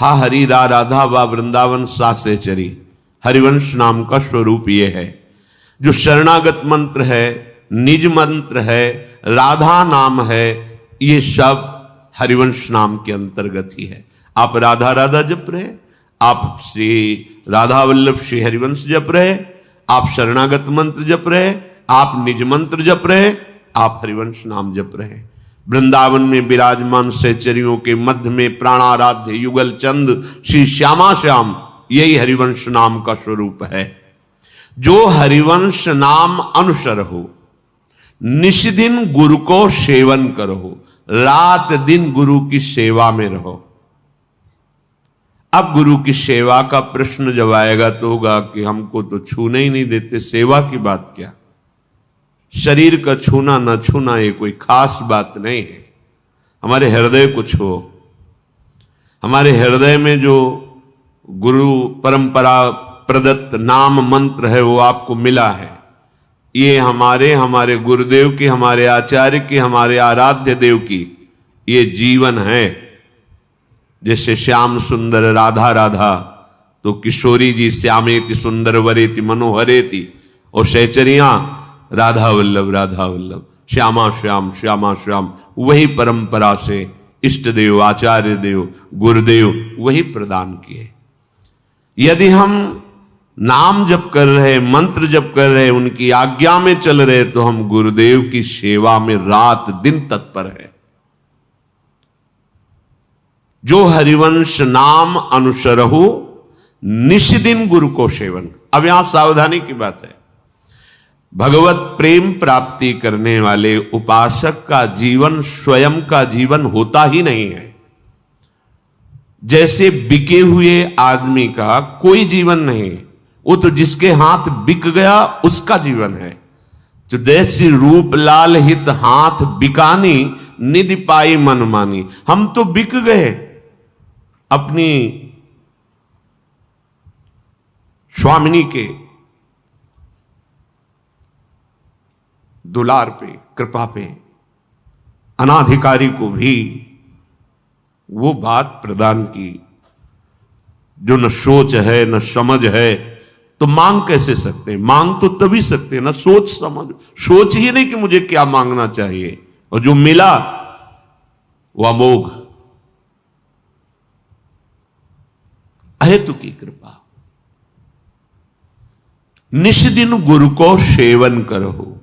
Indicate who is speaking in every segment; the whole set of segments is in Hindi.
Speaker 1: हा हरि रा राधा वा वृंदावन सा से चरी, हरिवंश नाम का स्वरूप ये है। जो शरणागत मंत्र है, निज मंत्र है, राधा नाम है, ये सब हरिवंश नाम के अंतर्गत ही है। आप राधा राधा जप रहे, आप श्री राधा वल्लभ श्री हरिवंश जप रहे, आप शरणागत मंत्र जप रहे, आप निज मंत्र जप रहे, आप हरिवंश नाम जप रहे। वृंदावन में विराजमान सहचरियों के मध्य में प्राणाराध्य युगल चंद श्री श्यामा श्याम, यही हरिवंश नाम का स्वरूप है। जो हरिवंश नाम अनुसर हो, निष्दिन गुरु को सेवन करो, रात दिन गुरु की सेवा में रहो। अब गुरु की सेवा का प्रश्न जब आएगा तो होगा कि हमको तो छूने ही नहीं देते, सेवा की बात क्या। शरीर का छूना न छूना ये कोई खास बात नहीं है, हमारे हृदय को छो। हमारे हृदय में जो गुरु परंपरा प्रदत्त नाम मंत्र है वो आपको मिला है, ये हमारे गुरुदेव की, हमारे आचार्य की, हमारे आराध्य देव की ये जीवन है। जैसे श्याम सुंदर राधा राधा, तो किशोरी जी श्यामेति सुंदर वरेति मनोहरेति, और सहचरियां राधा वल्लभ श्यामा श्याम श्यामा श्याम, वही परंपरा से इष्ट देव आचार्य देव गुरुदेव वही प्रदान किए। यदि हम नाम जप कर रहे, मंत्र जप कर रहे, उनकी आज्ञा में चल रहे, तो हम गुरुदेव की सेवा में रात दिन तत्पर है। जो हरिवंश नाम अनुसरहु, निष्दिन गुरु को सेवन। अब यहां सावधानी की बात है, भगवत प्रेम प्राप्ति करने वाले उपासक का जीवन स्वयं का जीवन होता ही नहीं है। जैसे बिके हुए आदमी का कोई जीवन नहीं, वो तो जिसके हाथ बिक गया उसका जीवन है। तो जैसी रूप लाल हित हाथ बिकानी, निधि पाई मन मानी। हम तो बिक गए अपनी स्वामिनी के दुलार पे, कृपा पे। अनाधिकारी को भी वो बात प्रदान की जो न सोच है न समझ है, तो मांग कैसे सकते हैं? मांग तो तभी सकते हैं ना सोच समझ। सोच ही नहीं कि मुझे क्या मांगना चाहिए, और जो मिला वो अमोघ अहेतु की कृपा। निष्दिन गुरु को सेवन करो,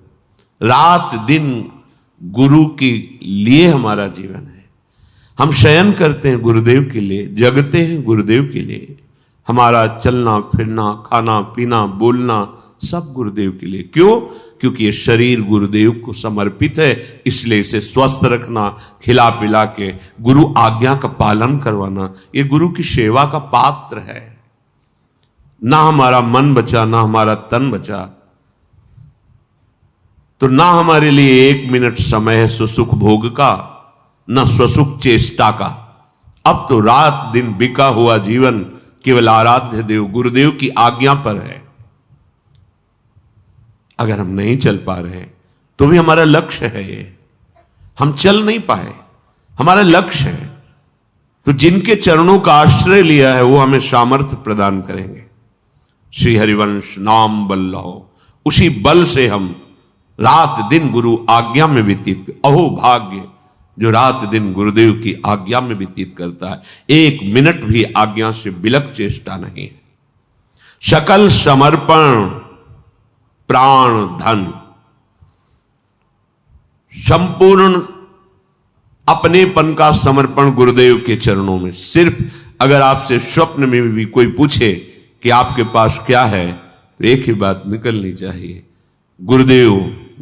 Speaker 1: रात दिन गुरु के लिए हमारा जीवन है। हम शयन करते हैं गुरुदेव के लिए, जगते हैं गुरुदेव के लिए। हमारा चलना फिरना, खाना पीना, बोलना सब गुरुदेव के लिए। क्यों? क्योंकि ये शरीर गुरुदेव को समर्पित है, इसलिए इसे स्वस्थ रखना, खिला पिला के गुरु आज्ञा का पालन करवाना, ये गुरु की सेवा का पात्र है। ना हमारा मन बचा, ना हमारा तन बचा, तो ना हमारे लिए 1 मिनट समय है सुसुख भोग का, ना स्वसुख चेष्टा का। अब तो रात दिन बिका हुआ जीवन केवल आराध्य देव गुरुदेव की आज्ञा पर है। अगर हम नहीं चल पा रहे तो भी हमारा लक्ष्य है ये, हम चल नहीं पाए, हमारा लक्ष्य है। तो जिनके चरणों का आश्रय लिया है वो हमें सामर्थ्य प्रदान करेंगे। श्री हरिवंश नाम बल लो, उसी बल से हम रात दिन गुरु आज्ञा में व्यतीत। अहो भाग्य जो रात दिन गुरुदेव की आज्ञा में व्यतीत करता है, 1 मिनट भी आज्ञा से बिलक चेष्टा नहीं है। सकल समर्पण प्राण धन, संपूर्ण अपनेपन का समर्पण गुरुदेव के चरणों में। सिर्फ अगर आपसे स्वप्न में भी कोई पूछे कि आपके पास क्या है, तो एक ही बात निकलनी चाहिए, गुरुदेव,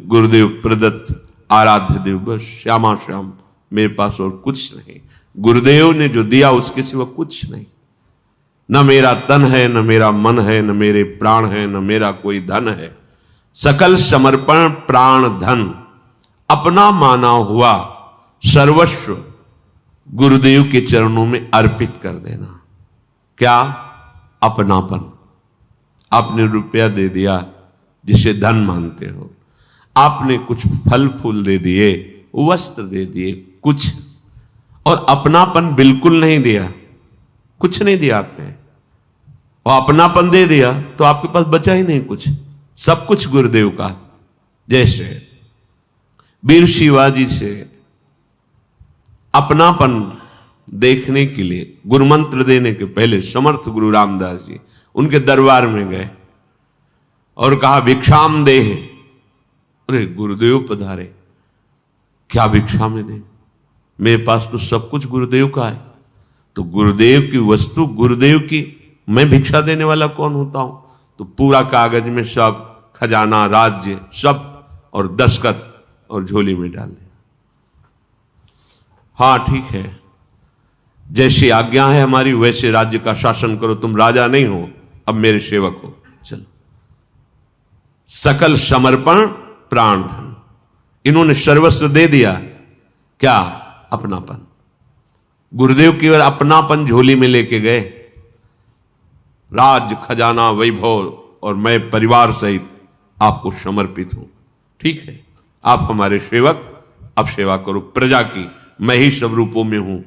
Speaker 1: गुरुदेव प्रदत्त आराध्य देव, बस श्यामा श्याम, मेरे पास और कुछ नहीं। गुरुदेव ने जो दिया उसके सिवा कुछ नहीं। न मेरा तन है, न मेरा मन है, न मेरे प्राण है, न मेरा कोई धन है। सकल समर्पण प्राण धन, अपना माना हुआ सर्वस्व गुरुदेव के चरणों में अर्पित कर देना। क्या? अपनापन। आपने रुपया दे दिया जिसे धन मानते हो, आपने कुछ फल फूल दे दिए, वस्त्र दे दिए कुछ, और अपनापन बिल्कुल नहीं दिया। कुछ नहीं दिया आपने, और अपनापन दे दिया तो आपके पास बचा ही नहीं कुछ, सब कुछ गुरुदेव का। जैसे वीर शिवाजी से अपनापन देखने के लिए गुरुमंत्र देने के पहले समर्थ गुरु रामदास जी उनके दरबार में गए और कहा भिक्षाम दे। अरे गुरुदेव पधारे, क्या भिक्षा में दे, मेरे पास तो सब कुछ गुरुदेव का है। तो गुरुदेव की वस्तु गुरुदेव की, मैं भिक्षा देने वाला कौन होता हूं? तो पूरा कागज में सब खजाना, राज्य सब और दस्तखत और झोली में डाल दिया। हाँ ठीक है, जैसी आज्ञा है हमारी वैसे राज्य का शासन करो, तुम राजा नहीं हो, अब मेरे सेवक हो, चलो। सकल समर्पण प्राण धन, इन्होंने सर्वस्व दे दिया। क्या? अपनापन। गुरुदेव केवल अपनापन झोली में लेके गए, राज खजाना वैभव और मैं परिवार सहित आपको समर्पित हूं, ठीक है आप हमारे सेवक, अब सेवा करो प्रजा की, मैं ही सब रूपों में हूं,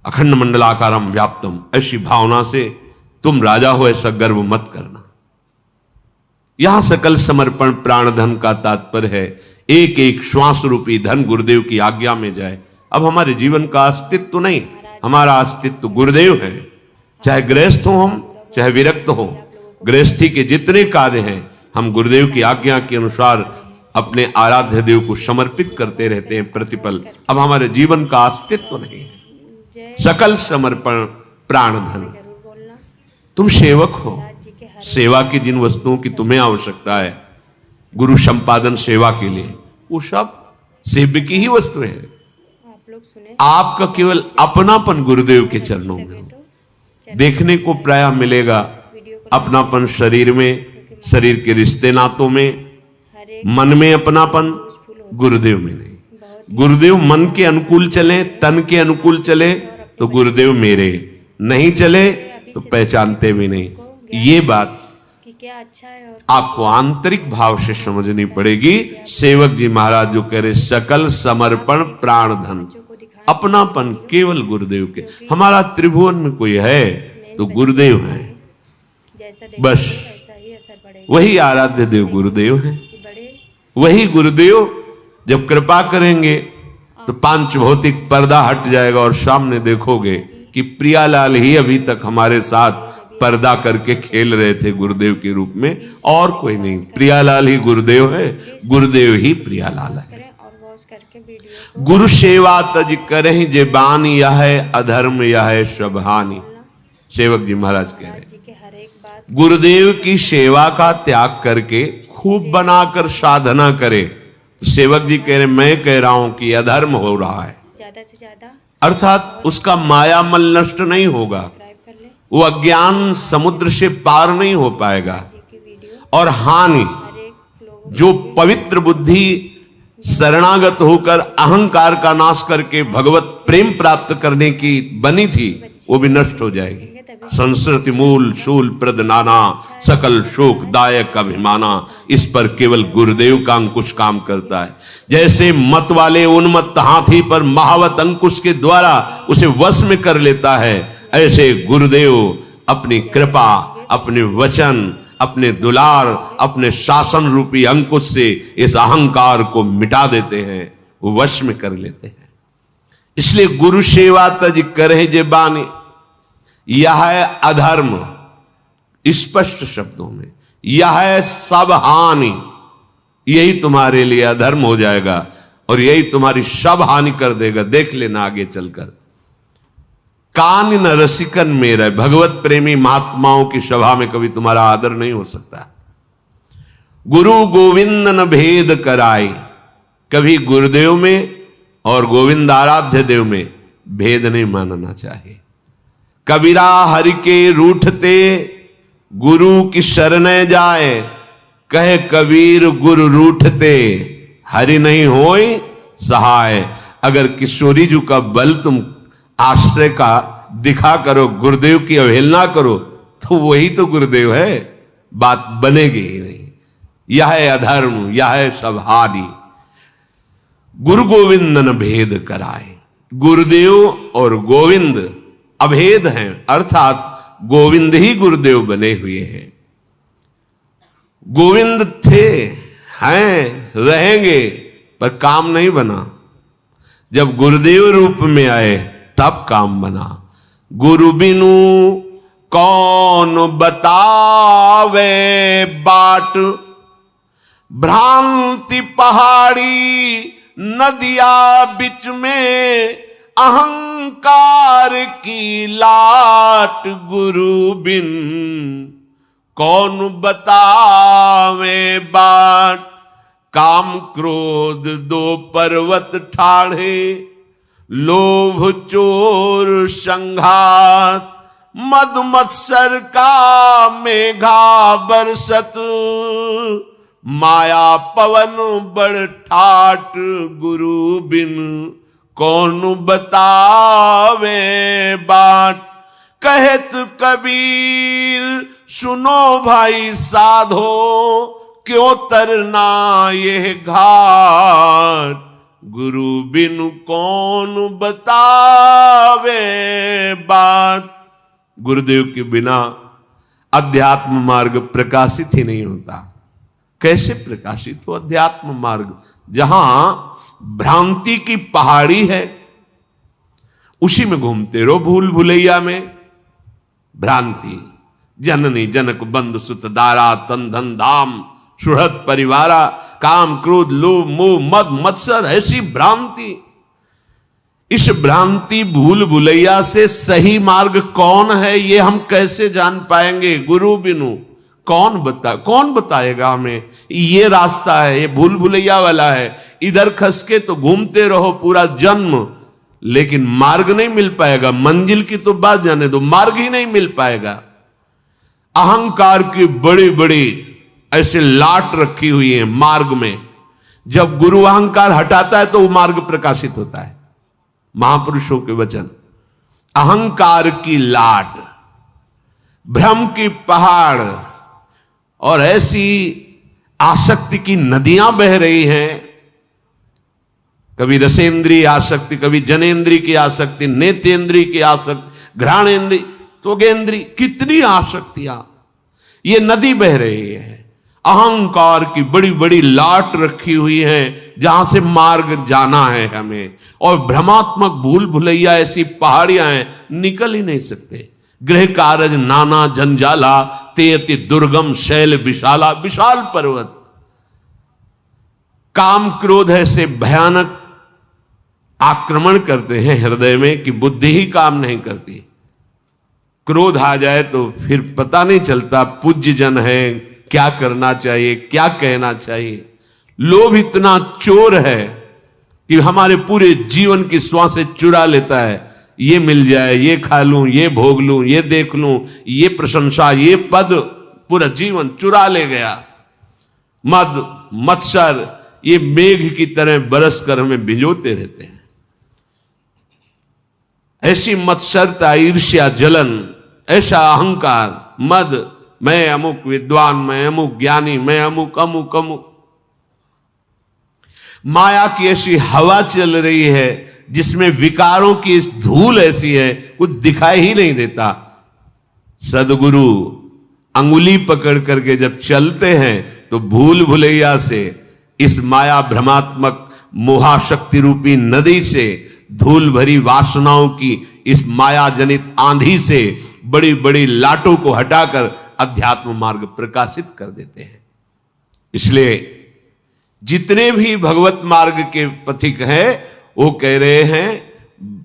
Speaker 1: अखंड मंडलाकारम व्याप्तम। ऐसी भावना से तुम राजा हो ऐसा गर्व मत करना। यहां सकल समर्पण प्राण धन का तात्पर्य है एक एक श्वास रूपी धन गुरुदेव की आज्ञा में जाए। अब हमारे जीवन का अस्तित्व तो नहीं, हमारा अस्तित्व गुरुदेव है। चाहे गृहस्थ हो हम, चाहे विरक्त हो, गृहस्थी के जितने कार्य हैं हम गुरुदेव की आज्ञा के अनुसार अपने आराध्य देव को समर्पित करते रहते हैं प्रतिपल। अब हमारे जीवन का अस्तित्व नहीं है। सकल समर्पण प्राण धन। तुम सेवक हो, सेवा की जिन वस्तुओं की तुम्हें आवश्यकता है गुरु संपादन सेवा के लिए, वो सब सेव्य की ही वस्तुएं हैं। आपका केवल अपनापन गुरुदेव के चरणों में हो। देखने को प्रायः मिलेगा अपनापन शरीर में, शरीर के रिश्ते नातों में, मन में अपनापन, गुरुदेव में नहीं। गुरुदेव मन के अनुकूल चले, तन के अनुकूल चले तो गुरुदेव मेरे, नहीं चले तो पहचानते भी नहीं। ये बात आपको आंतरिक भाव से समझनी पड़ेगी। सेवक जी महाराज जो कह रहे सकल समर्पण प्राण धन, अपनापन केवल गुरुदेव के। हमारा त्रिभुवन में कोई है तो गुरुदेव है, बस वही आराध्य देव गुरुदेव है। वही गुरुदेव जब कृपा करेंगे तो पांच भौतिक पर्दा हट जाएगा और सामने देखोगे कि प्रियालाल ही अभी तक हमारे साथ पर्दा करके खेल रहे थे गुरुदेव के रूप में, और कोई नहीं। प्रियालाल ही गुरुदेव है, गुरुदेव ही प्रियालाल है। गुरु सेवा तज करहि जे बानी, यह है अधर्म यह है सब हानि। सेवक जी महाराज कह रहे गुरुदेव की सेवा का त्याग करके खूब बनाकर साधना करे। तो सेवक जी कह रहे मैं कह रहा हूं कि अधर्म हो रहा है, ज्यादा से ज्यादा, अर्थात उसका मायामल नष्ट नहीं होगा, वो अज्ञान समुद्र से पार नहीं हो पाएगा। और हानि, जो पवित्र बुद्धि शरणागत होकर अहंकार का नाश करके भगवत प्रेम प्राप्त करने की बनी थी, वो भी नष्ट हो जाएगी। संस्कृति मूल शूल प्रद नाना, सकल शोक दायक अभिमाना। इस पर केवल गुरुदेव का अंकुश काम करता है। जैसे मत वाले उन्मत्त हाथी पर महावत अंकुश के द्वारा उसे वश में कर लेता है, ऐसे गुरुदेव अपनी कृपा, अपने वचन, अपने दुलार, अपने शासन रूपी अंकुश से इस अहंकार को मिटा देते हैं, वो वश में कर लेते हैं। इसलिए गुरु सेवा तज करे जे बानी, यह है अधर्म, स्पष्ट शब्दों में यह है सब हानि। यही तुम्हारे लिए अधर्म हो जाएगा और यही तुम्हारी सब हानि कर देगा। देख लेना आगे चलकर। कान न रसिकन मेरा, भगवत प्रेमी महात्माओं की सभा में कभी तुम्हारा आदर नहीं हो सकता। गुरु गोविंद न भेद कराई, कभी गुरुदेव में और गोविंद आराध्य देव में भेद नहीं मानना चाहिए। कबीरा हरि के रूठते गुरु की शरणे जाए, कहे कबीर गुरु रूठते हरि नहीं होय सहाय। अगर किशोरी जी का बल तुम आश्रय का दिखा करो, गुरुदेव की अवहेलना करो, तो वही तो गुरुदेव है, बात बनेगी ही नहीं। यह है अधर्म, यह है सब हानि। गुरु गोविंद न भेद कराए, गुरुदेव और गोविंद अभेद हैं, अर्थात गोविंद ही गुरुदेव बने हुए हैं। गोविंद थे, हैं, रहेंगे, पर काम नहीं बना। जब गुरुदेव रूप में आए तब काम बना। गुरु बिनु कौन बतावे बाट, भ्रांति पहाड़ी नदिया बिच में अहंकार की लाट। गुरु बिन कौन बतावे बाट, काम क्रोध दो पर्वत ठाढ़े, लोभ चोर संघात, मद मत्सर का मेघा बरसत, माया पवन बड़ ठाट। गुरु बिन कौन बतावे बाट, कहत कबीर सुनो भाई साधो, क्यों तरना ये घाट। गुरु बिनु कौन बतावे बाट। गुरुदेव के बिना अध्यात्म मार्ग प्रकाशित ही नहीं होता। कैसे प्रकाशित हो अध्यात्म मार्ग? जहां भ्रांति की पहाड़ी है उसी में घूमते रहो, भूल भुलैया में। भ्रांति जननी जनक बंधु सुत दारा, तन धन धाम सुहृद परिवारा, काम क्रोध लोभ मोह मद मत्सर, ऐसी भ्रांति। इस भ्रांति भूल भुलैया से सही मार्ग कौन है ये हम कैसे जान पाएंगे? गुरु बिनु कौन बताएगा हमें ये रास्ता है, ये भूल भुलैया वाला है। इधर खस के तो घूमते रहो पूरा जन्म, लेकिन मार्ग नहीं मिल पाएगा। मंजिल की तो बात जाने दो, मार्ग ही नहीं मिल पाएगा। अहंकार की बड़ी बड़ी ऐसे लाट रखी हुई है मार्ग में। जब गुरु अहंकार हटाता है तो वो मार्ग प्रकाशित होता है। महापुरुषों के वचन, अहंकार की लाट, भ्रम की पहाड़ और ऐसी आसक्ति की नदियां बह रही हैं। कभी रसेंद्रीय आसक्ति, कभी जनेंद्रीय की आसक्ति, नेत्रेंद्रीय की आसक्ति, घ्राणेंद्रीय, त्वगेंद्रीय, कितनी आसक्तियां, ये नदी बह रही है। अहंकार की बड़ी बड़ी लाट रखी हुई है जहां से मार्ग जाना है हमें। और भ्रमात्मक भूल भुलैया ऐसी पहाड़ियां हैं, निकल ही नहीं सकते। गृह कारज नाना जंजाला, ते अति दुर्गम शैल विशाला। विशाल पर्वत, काम क्रोध ऐसे भयानक आक्रमण करते हैं हृदय में कि बुद्धि ही काम नहीं करती। क्रोध आ जाए तो फिर पता नहीं चलता पूज्य जन है, क्या करना चाहिए, क्या कहना चाहिए। लोभ इतना चोर है कि हमारे पूरे जीवन की श्वासें चुरा लेता है। ये मिल जाए, ये खा लूं, ये भोग लूं, ये देख लूं, ये प्रशंसा, ये पद, पूरा जीवन चुरा ले गया। मद मत्सर ये मेघ की तरह बरस कर हमें भिजोते रहते हैं। ऐसी मत्सरता, ईर्ष्या, जलन, ऐसा अहंकार, मद, मैं अमुक विद्वान, मैं अमुक ज्ञानी, मैं अमुक अमुक अमुक। माया की ऐसी हवा चल रही है जिसमें विकारों की इस धूल ऐसी है कुछ दिखाई ही नहीं देता। सदगुरु अंगुली पकड़ करके जब चलते हैं तो भूल भुलैया से, इस माया भ्रमात्मक मोहाशक्ति रूपी नदी से, धूल भरी वासनाओं की इस माया जनित आंधी से बड़ी बड़ी लाटों को हटाकर अध्यात्म मार्ग प्रकाशित कर देते हैं। इसलिए जितने भी भगवत मार्ग के पथिक हैं वो कह रहे हैं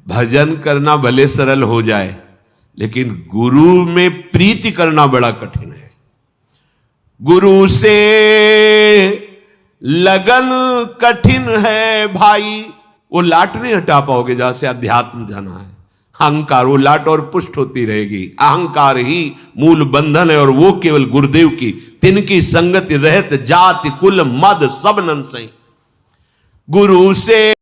Speaker 1: भजन करना भले सरल हो जाए, लेकिन गुरु में प्रीति करना बड़ा कठिन है। गुरु से लगन कठिन है भाई। वो लाट नहीं हटा पाओगे जहां से अध्यात्म जाना है। अहंकार, वो लाट और पुष्ट होती रहेगी। अहंकार ही मूल बंधन है और वो केवल गुरुदेव की तिनकी संगति रहत जाति कुल मद सब नन सही। गुरु से